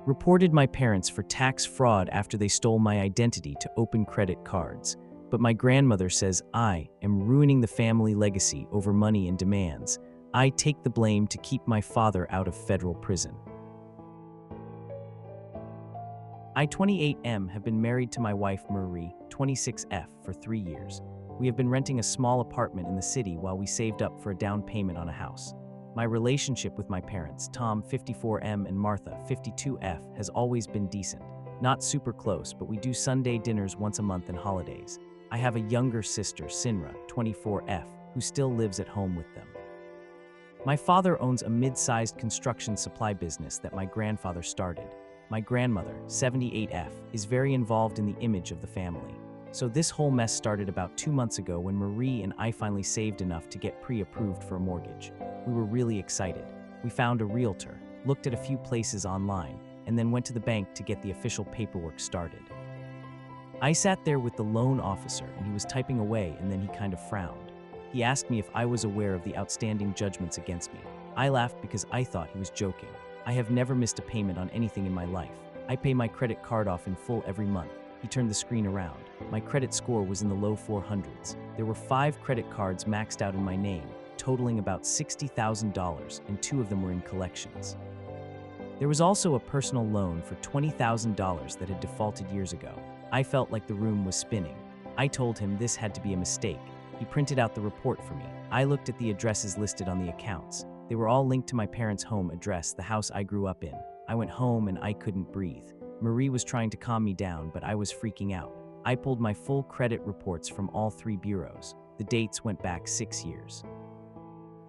Reported my parents for tax fraud after they stole my identity to open credit cards. But my grandmother says I am ruining the family legacy over money and demands. I take the blame to keep my father out of federal prison. I, 28M, have been married to my wife Marie, 26F, for 3 years. We have been renting a small apartment in the city while we saved up for a down payment on a house. My relationship with my parents, Tom, 54M, and Martha, 52F, has always been decent. Not super close, but we do Sunday dinners once a month and holidays. I have a younger sister, Sinra, 24F, who still lives at home with them. My father owns a mid-sized construction supply business that my grandfather started. My grandmother, 78F, is very involved in the image of the family. So this whole mess started about 2 months ago when Marie and I finally saved enough to get pre-approved for a mortgage. We were really excited. We found a realtor, looked at a few places online, and then went to the bank to get the official paperwork started. I sat there with the loan officer and he was typing away, and then he kind of frowned. He asked me if I was aware of the outstanding judgments against me. I laughed because I thought he was joking. I have never missed a payment on anything in my life. I pay my credit card off in full every month. He turned the screen around. My credit score was in the low 400s. There were 5 credit cards maxed out in my name, totaling about $60,000, and 2 of them were in collections. There was also a personal loan for $20,000 that had defaulted years ago. I felt like the room was spinning. I told him this had to be a mistake. He printed out the report for me. I looked at the addresses listed on the accounts. They were all linked to my parents' home address, the house I grew up in. I went home and I couldn't breathe. Marie was trying to calm me down, but I was freaking out. I pulled my full credit reports from all 3 bureaus. The dates went back 6 years.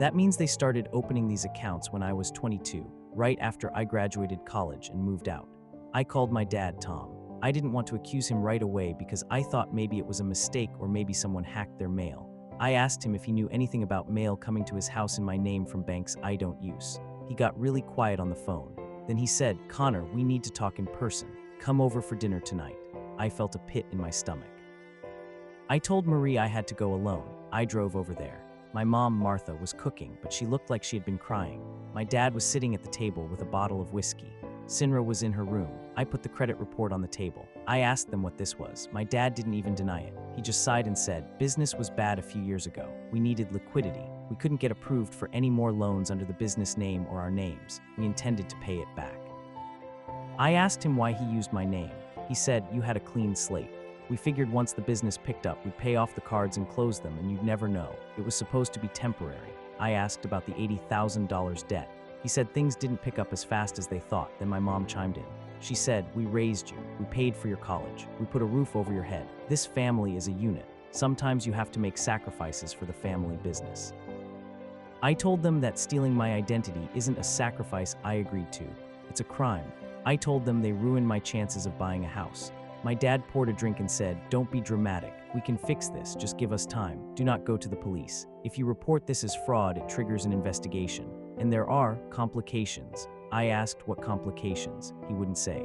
That means they started opening these accounts when I was 22, right after I graduated college and moved out. I called my dad, Tom. I didn't want to accuse him right away because I thought maybe it was a mistake or maybe someone hacked their mail. I asked him if he knew anything about mail coming to his house in my name from banks I don't use. He got really quiet on the phone. Then he said, "Connor, we need to talk in person. Come over for dinner tonight." I felt a pit in my stomach. I told Marie I had to go alone. I drove over there. My mom, Martha, was cooking, but she looked like she had been crying. My dad was sitting at the table with a bottle of whiskey. Sinra was in her room. I put the credit report on the table. I asked them what this was. My dad didn't even deny it. He just sighed and said, "Business was bad a few years ago. We needed liquidity. We couldn't get approved for any more loans under the business name or our names. We intended to pay it back." I asked him why he used my name. He said, "You had a clean slate. We figured once the business picked up, we'd pay off the cards and close them, and you'd never know. It was supposed to be temporary." I asked about the $80,000 debt. He said things didn't pick up as fast as they thought. Then my mom chimed in. She said, "We raised you. We paid for your college. We put a roof over your head. This family is a unit. Sometimes you have to make sacrifices for the family business." I told them that stealing my identity isn't a sacrifice I agreed to. It's a crime. I told them they ruined my chances of buying a house. My dad poured a drink and said, "Don't be dramatic. We can fix this. Just give us time. Do not go to the police. If you report this as fraud, it triggers an investigation. And there are complications." I asked what complications. He wouldn't say.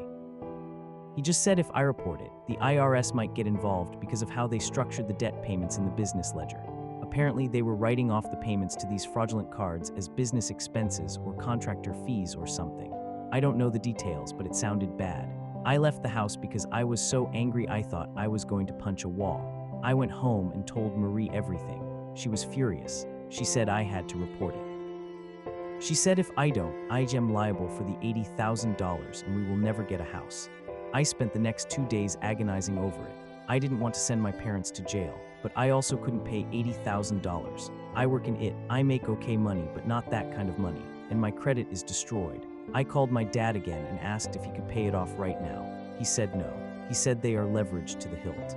He just said if I report it, the IRS might get involved because of how they structured the debt payments in the business ledger. Apparently, they were writing off the payments to these fraudulent cards as business expenses or contractor fees or something. I don't know the details, but it sounded bad. I left the house because I was so angry I thought I was going to punch a wall. I went home and told Marie everything. She was furious. She said I had to report it. She said if I don't, I am liable for the $80,000 and we will never get a house. I spent the next 2 days agonizing over it. I didn't want to send my parents to jail, but I also couldn't pay $80,000. I work in it. I make okay money, but not that kind of money, and my credit is destroyed. I called my dad again and asked if he could pay it off right now. He said no. He said they are leveraged to the hilt.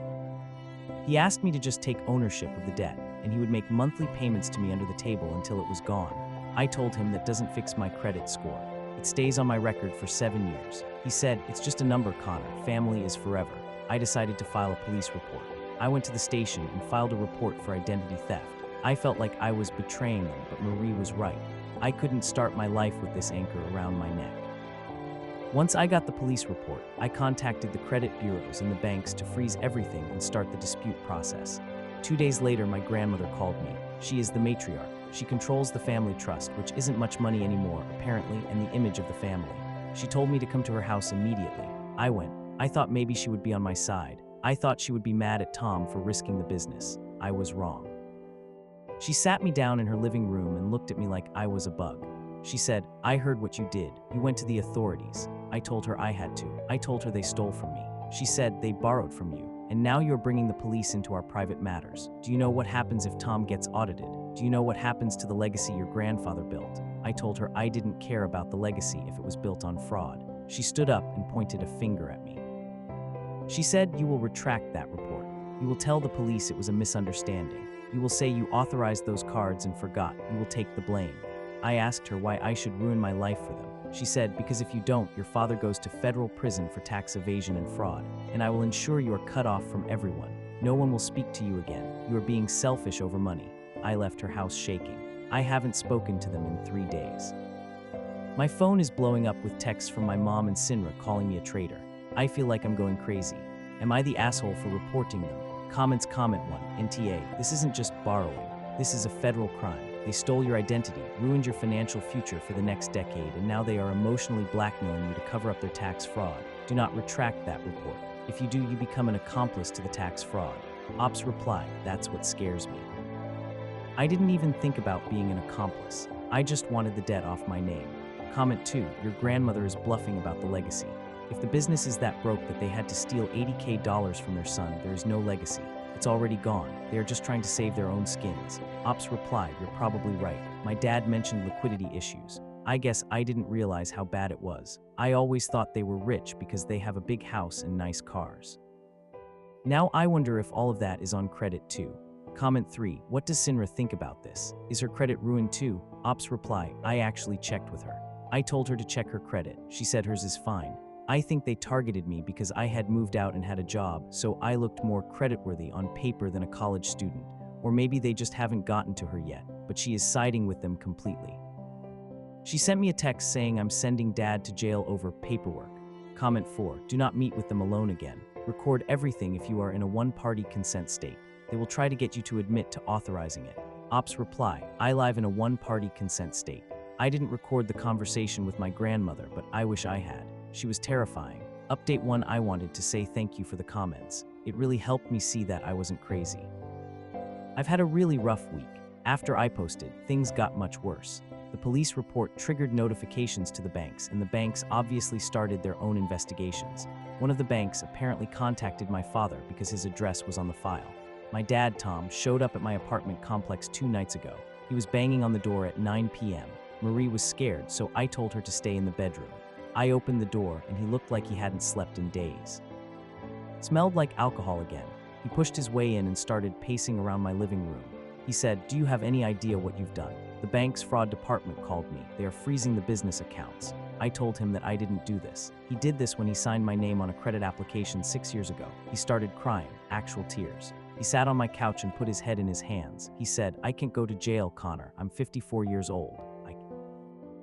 He asked me to just take ownership of the debt, and he would make monthly payments to me under the table until it was gone. I told him that doesn't fix my credit score. It stays on my record for 7 years. He said, "It's just a number, Connor. Family is forever." I decided to file a police report. I went to the station and filed a report for identity theft. I felt like I was betraying them, but Marie was right. I couldn't start my life with this anchor around my neck. Once I got the police report, I contacted the credit bureaus and the banks to freeze everything and start the dispute process. 2 days later, my grandmother called me. She is the matriarch. She controls the family trust, which isn't much money anymore, apparently, and the image of the family. She told me to come to her house immediately. I went. I thought maybe she would be on my side. I thought she would be mad at Tom for risking the business. I was wrong. She sat me down in her living room and looked at me like I was a bug. She said, "I heard what you did. You went to the authorities." I told her I had to. I told her they stole from me. She said, "They borrowed from you. And now you're bringing the police into our private matters. Do you know what happens if Tom gets audited? Do you know what happens to the legacy your grandfather built?" I told her I didn't care about the legacy if it was built on fraud. She stood up and pointed a finger at me. She said, "You will retract that report. You will tell the police it was a misunderstanding. You will say you authorized those cards and forgot. You will take the blame." I asked her why I should ruin my life for them. She said, "Because if you don't, your father goes to federal prison for tax evasion and fraud, and I will ensure you are cut off from everyone. No one will speak to you again. You are being selfish over money." I left her house shaking. I haven't spoken to them in 3 days. My phone is blowing up with texts from my mom and Sinra calling me a traitor. I feel like I'm going crazy. Am I the asshole for reporting them? Comments. Comment 1. NTA. This isn't just borrowing. This is a federal crime. They stole your identity, ruined your financial future for the next decade, and now they are emotionally blackmailing you to cover up their tax fraud. Do not retract that report. If you do, you become an accomplice to the tax fraud. Ops replied, "That's what scares me." I didn't even think about being an accomplice. I just wanted the debt off my name. Comment 2. Your grandmother is bluffing about the legacy. If the business is that broke that they had to steal $80K from their son, there is no legacy. It's already gone. They are just trying to save their own skins. Ops replied, "You're probably right. My dad mentioned liquidity issues. I guess I didn't realize how bad it was. I always thought they were rich because they have a big house and nice cars. Now I wonder if all of that is on credit too." Comment 3. What does Sinra think about this? Is her credit ruined too? Ops reply, "I actually checked with her. I told her to check her credit. She said hers is fine. I think they targeted me because I had moved out and had a job, so I looked more creditworthy on paper than a college student. Or maybe they just haven't gotten to her yet, but she is siding with them completely." She sent me a text saying I'm sending dad to jail over paperwork. Comment 4. Do not meet with them alone again. Record everything if you are in a one-party consent state. They will try to get you to admit to authorizing it. Ops reply, "I live in a one-party consent state. I didn't record the conversation with my grandmother, but I wish I had. She was terrifying." Update 1. I wanted to say thank you for the comments. It really helped me see that I wasn't crazy. I've had a really rough week. After I posted, things got much worse. The police report triggered notifications to the banks, and the banks obviously started their own investigations. One of the banks apparently contacted my father because his address was on the file. My dad, Tom, showed up at my apartment complex 2 nights ago. He was banging on the door at 9 p.m. Marie was scared, so I told her to stay in the bedroom. I opened the door, and he looked like he hadn't slept in days. Smelled like alcohol again. He pushed his way in and started pacing around my living room. He said, "Do you have any idea what you've done? The bank's fraud department called me. They are freezing the business accounts." I told him that I didn't do this. He did this when he signed my name on a credit application 6 years ago. He started crying, actual tears. He sat on my couch and put his head in his hands. He said, "I can't go to jail, Connor. I'm 54 years old.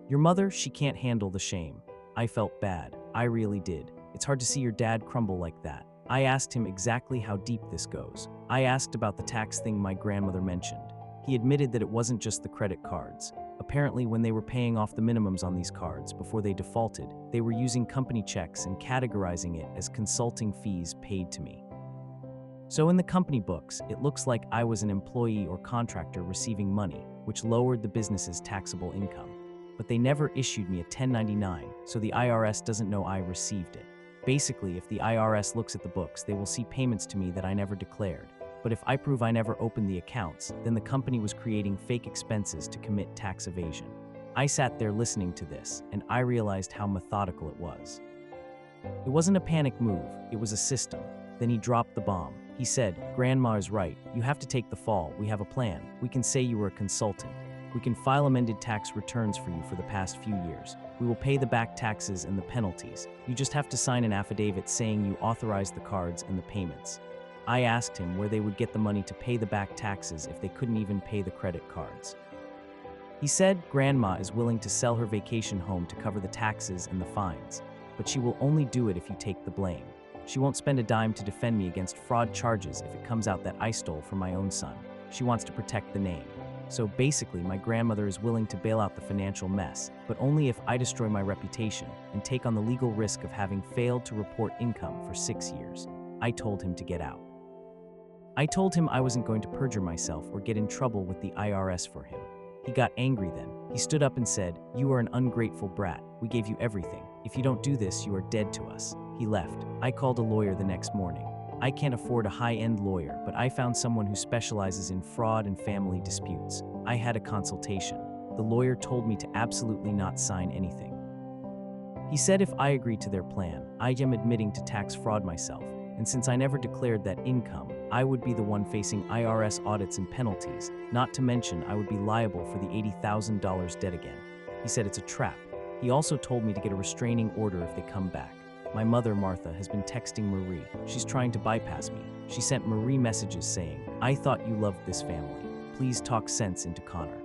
Your mother, she can't handle the shame." I felt bad. I really did. It's hard to see your dad crumble like that. I asked him exactly how deep this goes. I asked about the tax thing my grandmother mentioned. He admitted that it wasn't just the credit cards. Apparently, when they were paying off the minimums on these cards before they defaulted, they were using company checks and categorizing it as consulting fees paid to me. So in the company books, it looks like I was an employee or contractor receiving money, which lowered the business's taxable income. But they never issued me a 1099, so the IRS doesn't know I received it. Basically, if the IRS looks at the books, they will see payments to me that I never declared. But if I prove I never opened the accounts, then the company was creating fake expenses to commit tax evasion. I sat there listening to this, and I realized how methodical it was. It wasn't a panic move, it was a system. Then he dropped the bomb. He said, "Grandma is right. You have to take the fall. We have a plan. We can say you were a consultant. We can file amended tax returns for you for the past few years. We will pay the back taxes and the penalties. You just have to sign an affidavit saying you authorized the cards and the payments." I asked him where they would get the money to pay the back taxes if they couldn't even pay the credit cards. He said Grandma is willing to sell her vacation home to cover the taxes and the fines, but she will only do it if you take the blame. She won't spend a dime to defend me against fraud charges if it comes out that I stole from my own son. She wants to protect the name. So basically, my grandmother is willing to bail out the financial mess, but only if I destroy my reputation and take on the legal risk of having failed to report income for 6 years. I told him to get out. I told him I wasn't going to perjure myself or get in trouble with the IRS for him. He got angry then. He stood up and said, "You are an ungrateful brat. We gave you everything. If you don't do this, you are dead to us." He left. I called a lawyer the next morning. I can't afford a high-end lawyer, but I found someone who specializes in fraud and family disputes. I had a consultation. The lawyer told me to absolutely not sign anything. He said if I agreed to their plan, I am admitting to tax fraud myself, and since I never declared that income, I would be the one facing IRS audits and penalties, not to mention I would be liable for the $80,000 debt again. He said it's a trap. He also told me to get a restraining order if they come back. My mother, Martha, has been texting Marie. She's trying to bypass me. She sent Marie messages saying, "I thought you loved this family. Please talk sense into Connor.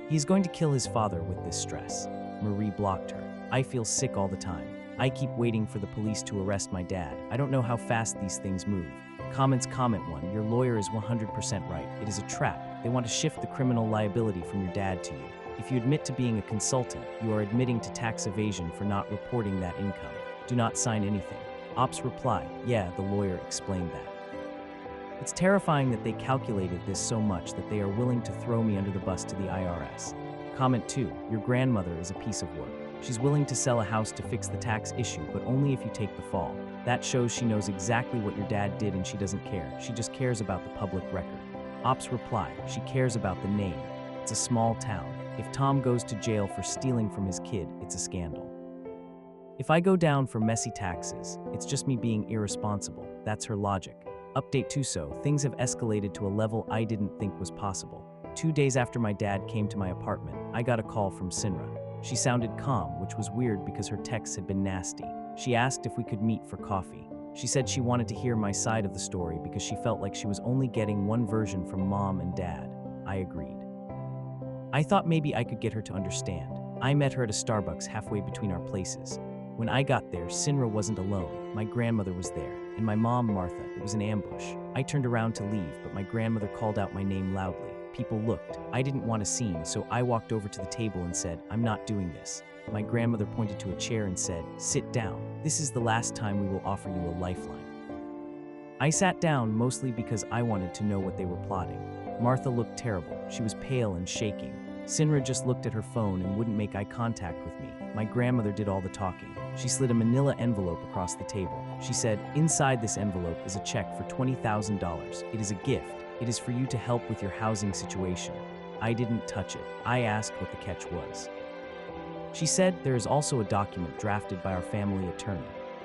He's going to kill his father with this stress." Marie blocked her. I feel sick all the time. I keep waiting for the police to arrest my dad. I don't know how fast these things move. Comments comment 1. Your lawyer is 100% right. It is a trap. They want to shift the criminal liability from your dad to you. If you admit to being a consultant, you are admitting to tax evasion for not reporting that income. Do not sign anything. Ops reply, "Yeah, the lawyer explained that." It's terrifying that they calculated this so much that they are willing to throw me under the bus to the IRS. Comment 2. Your grandmother is a piece of work. She's willing to sell a house to fix the tax issue, but only if you take the fall. That shows she knows exactly what your dad did and she doesn't care. She just cares about the public record. Ops reply, "She cares about the name. It's a small town. If Tom goes to jail for stealing from his kid, it's a scandal. If I go down for messy taxes, it's just me being irresponsible." That's her logic. Update 2. So, things have escalated to a level I didn't think was possible. 2 days after my dad came to my apartment, I got a call from Sinra. She sounded calm, which was weird because her texts had been nasty. She asked if we could meet for coffee. She said she wanted to hear my side of the story because she felt like she was only getting one version from mom and dad. I agreed. I thought maybe I could get her to understand. I met her at a Starbucks halfway between our places. When I got there, Sinra wasn't alone. My grandmother was there, and my mom, Martha. It was an ambush. I turned around to leave, but my grandmother called out my name loudly. People looked. I didn't want a scene, so I walked over to the table and said, "I'm not doing this." My grandmother pointed to a chair and said, "Sit down. This is the last time we will offer you a lifeline." I sat down mostly because I wanted to know what they were plotting. Martha looked terrible. She was pale and shaking. Sinra just looked at her phone and wouldn't make eye contact with me. My grandmother did all the talking. She slid a manila envelope across the table. She said, "Inside this envelope is a check for $20,000. It is a gift. It is for you to help with your housing situation." I didn't touch it. I asked what the catch was. She said, "There is also a document drafted by our family attorney.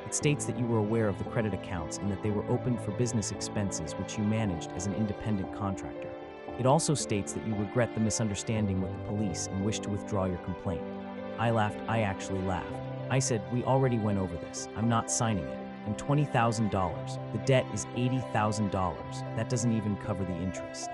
It states that you were aware of the credit accounts and that they were opened for business expenses which you managed as an independent contractor. It also states that you regret the misunderstanding with the police and wish to withdraw your complaint." I laughed. I actually laughed. I said, "We already went over this. I'm not signing it. And $20,000. The debt is $80,000. That doesn't even cover the interest."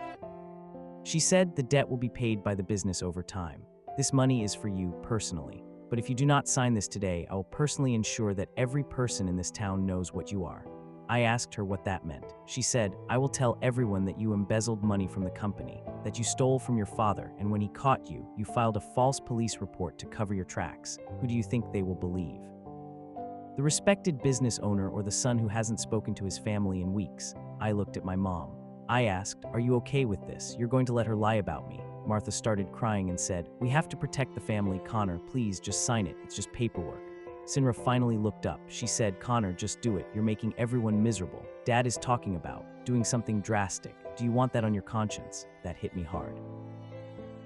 She said the debt will be paid by the business over time. "This money is for you personally. But if you do not sign this today, I will personally ensure that every person in this town knows what you are." I asked her what that meant. She said, "I will tell everyone that you embezzled money from the company, that you stole from your father, and when he caught you, you filed a false police report to cover your tracks. Who do you think they will believe? The respected business owner or the son who hasn't spoken to his family in weeks?" I looked at my mom. I asked, "Are you okay with this? You're going to let her lie about me?" Martha started crying and said, "We have to protect the family, Connor. Please, just sign it. It's just paperwork." Sinra finally looked up. She said, "Connor, just do it. You're making everyone miserable. Dad is talking about doing something drastic. Do you want that on your conscience?" That hit me hard.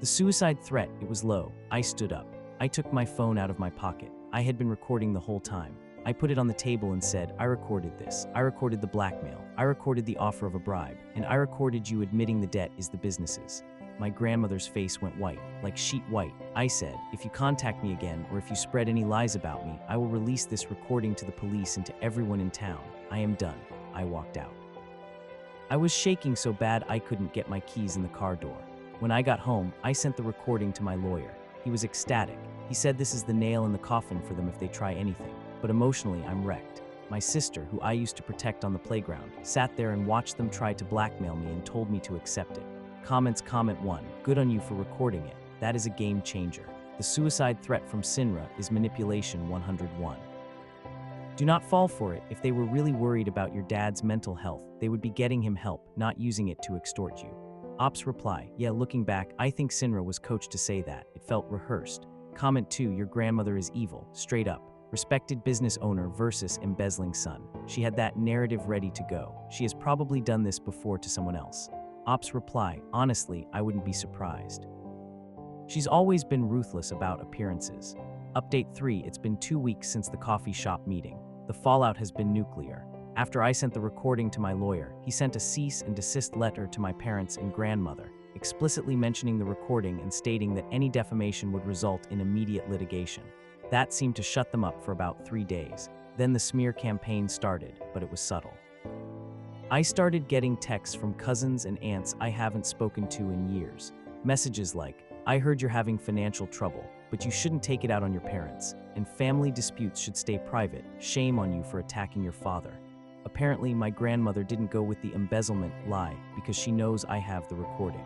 The suicide threat, it was low. I stood up. I took my phone out of my pocket. I had been recording the whole time. I put it on the table and said, "I recorded this. I recorded the blackmail. I recorded the offer of a bribe. And I recorded you admitting the debt is the business's." My grandmother's face went white, like sheet white. I said, "If you contact me again or if you spread any lies about me, I will release this recording to the police and to everyone in town. I am done." I walked out. I was shaking so bad I couldn't get my keys in the car door. When I got home, I sent the recording to my lawyer. He was ecstatic. He said this is the nail in the coffin for them if they try anything. But emotionally, I'm wrecked. My sister, who I used to protect on the playground, sat there and watched them try to blackmail me and told me to accept it. Comments comment 1. Good on you for recording it. That is a game changer. The suicide threat from Sinra is manipulation 101. Do not fall for it. If they were really worried about your dad's mental health, they would be getting him help, not using it to extort you. Ops reply, yeah, looking back, I think Sinra was coached to say that. It felt rehearsed. Comment 2. Your grandmother is evil. Straight up. Respected business owner versus embezzling son. She had that narrative ready to go. She has probably done this before to someone else. Ops reply, honestly, I wouldn't be surprised. She's always been ruthless about appearances. Update 3. It's been 2 weeks since the coffee shop meeting. The fallout has been nuclear. After I sent the recording to my lawyer, he sent a cease and desist letter to my parents and grandmother, explicitly mentioning the recording and stating that any defamation would result in immediate litigation. That seemed to shut them up for about 3 days. Then the smear campaign started, but it was subtle. I started getting texts from cousins and aunts I haven't spoken to in years. Messages like, I heard you're having financial trouble, but you shouldn't take it out on your parents, and family disputes should stay private. Shame on you for attacking your father. Apparently, my grandmother didn't go with the embezzlement lie because she knows I have the recording.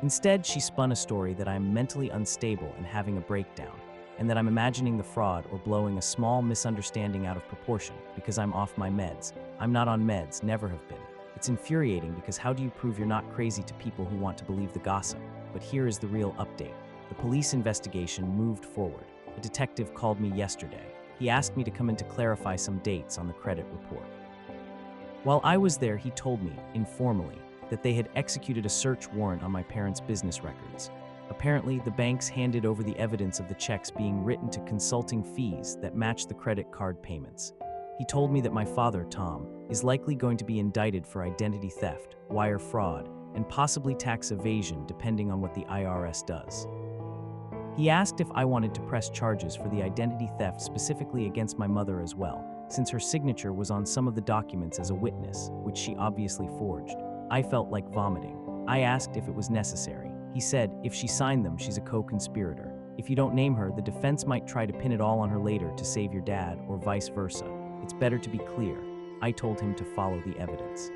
Instead, she spun a story that I'm mentally unstable and having a breakdown, and that I'm imagining the fraud or blowing a small misunderstanding out of proportion because I'm off my meds. I'm not on meds, never have been. It's infuriating because how do you prove you're not crazy to people who want to believe the gossip? But here is the real update. The police investigation moved forward. A detective called me yesterday. He asked me to come in to clarify some dates on the credit report. While I was there, he told me, informally, that they had executed a search warrant on my parents' business records. Apparently, the banks handed over the evidence of the checks being written to consulting fees that matched the credit card payments. He told me that my father, Tom, is likely going to be indicted for identity theft, wire fraud, and possibly tax evasion depending on what the IRS does. He asked if I wanted to press charges for the identity theft specifically against my mother as well, since her signature was on some of the documents as a witness, which she obviously forged. I felt like vomiting. I asked if it was necessary. He said, if she signed them, she's a co-conspirator. If you don't name her, the defense might try to pin it all on her later to save your dad, or vice versa. It's better to be clear. I told him to follow the evidence.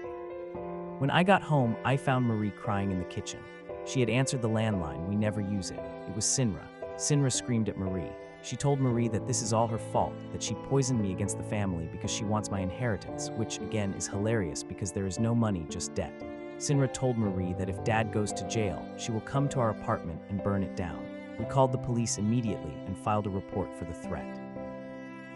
When I got home, I found Marie crying in the kitchen. She had answered the landline. We never use it. It was Sinra. Sinra screamed at Marie. She told Marie that this is all her fault, that she poisoned me against the family because she wants my inheritance, which, again, is hilarious because there is no money, just debt. Sinra told Marie that if Dad goes to jail, she will come to our apartment and burn it down. We called the police immediately and filed a report for the threat.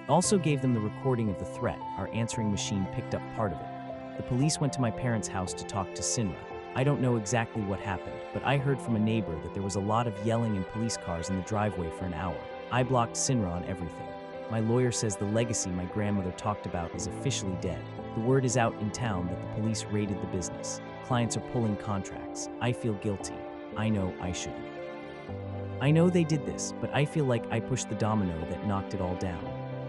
Also gave them the recording of the threat. Our answering machine picked up part of it. The police went to my parents' house to talk to Sinra. I don't know exactly what happened, but I heard from a neighbor that there was a lot of yelling and police cars in the driveway for an hour. I blocked Sinra on everything. My lawyer says the legacy my grandmother talked about is officially dead. The word is out in town that the police raided the business. Clients are pulling contracts. I feel guilty. I know I shouldn't. I know they did this, but I feel like I pushed the domino that knocked it all down.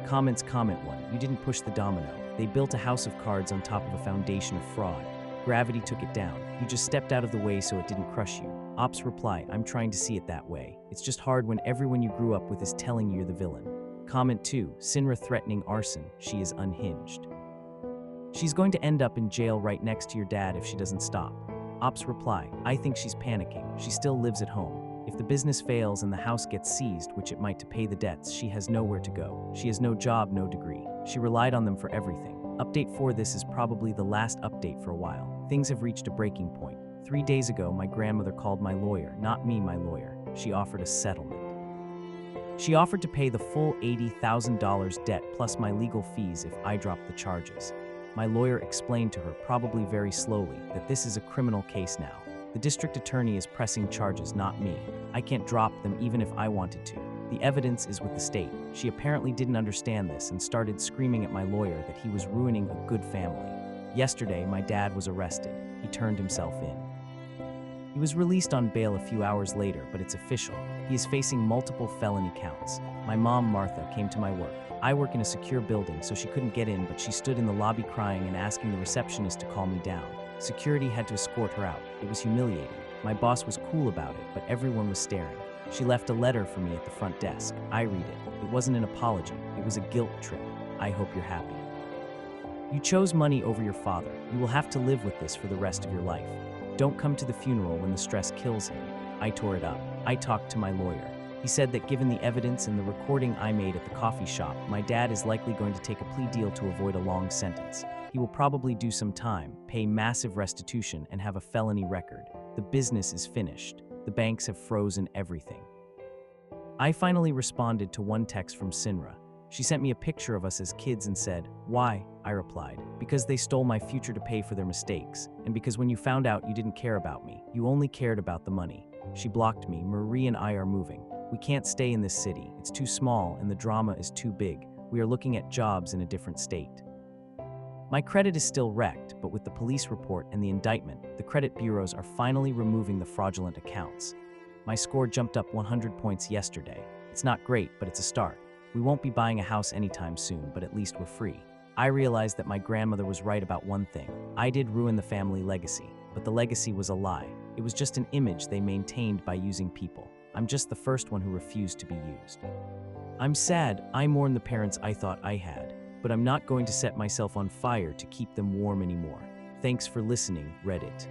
Comments comment 1. You didn't push the domino. They built a house of cards on top of a foundation of fraud. Gravity took it down. You just stepped out of the way so it didn't crush you. Ops reply, I'm trying to see it that way. It's just hard when everyone you grew up with is telling you you're the villain. Comment 2. Sinra threatening arson. She is unhinged. She's going to end up in jail right next to your dad if she doesn't stop. Ops reply, I think she's panicking. She still lives at home. If the business fails and the house gets seized, which it might to pay the debts, she has nowhere to go. She has no job, no degree. She relied on them for everything. Update 4. This is probably the last update for a while. Things have reached a breaking point. 3 days ago, my grandmother called my lawyer, not me, my lawyer. She offered a settlement. She offered to pay the full $80,000 debt plus my legal fees if I dropped the charges. My lawyer explained to her, probably very slowly, that this is a criminal case now. The district attorney is pressing charges, not me. I can't drop them even if I wanted to. The evidence is with the state. She apparently didn't understand this and started screaming at my lawyer that he was ruining a good family. Yesterday, my dad was arrested. He turned himself in. He was released on bail a few hours later, but it's official. He is facing multiple felony counts. My mom, Martha, came to my work. I work in a secure building, so she couldn't get in, but she stood in the lobby crying and asking the receptionist to calm me down. Security had to escort her out. It was humiliating. My boss was cool about it, but everyone was staring. She left a letter for me at the front desk. I read it. It wasn't an apology. It was a guilt trip. I hope you're happy. You chose money over your father. You will have to live with this for the rest of your life. Don't come to the funeral when the stress kills him. I tore it up. I talked to my lawyer. He said that given the evidence and the recording I made at the coffee shop, my dad is likely going to take a plea deal to avoid a long sentence. He will probably do some time, pay massive restitution, and have a felony record. The business is finished. The banks have frozen everything. I finally responded to one text from Sinra. She sent me a picture of us as kids and said, "Why?" I replied, "Because they stole my future to pay for their mistakes, and because when you found out you didn't care about me, you only cared about the money." She blocked me. Marie and I are moving. We can't stay in this city. It's too small and the drama is too big. We are looking at jobs in a different state. My credit is still wrecked, but with the police report and the indictment, the credit bureaus are finally removing the fraudulent accounts. My score jumped up 100 points yesterday. It's not great, but it's a start. We won't be buying a house anytime soon, but at least we're free. I realized that my grandmother was right about one thing. I did ruin the family legacy, but the legacy was a lie. It was just an image they maintained by using people. I'm just the first one who refused to be used. I'm sad. I mourn the parents I thought I had, but I'm not going to set myself on fire to keep them warm anymore. Thanks for listening, Reddit.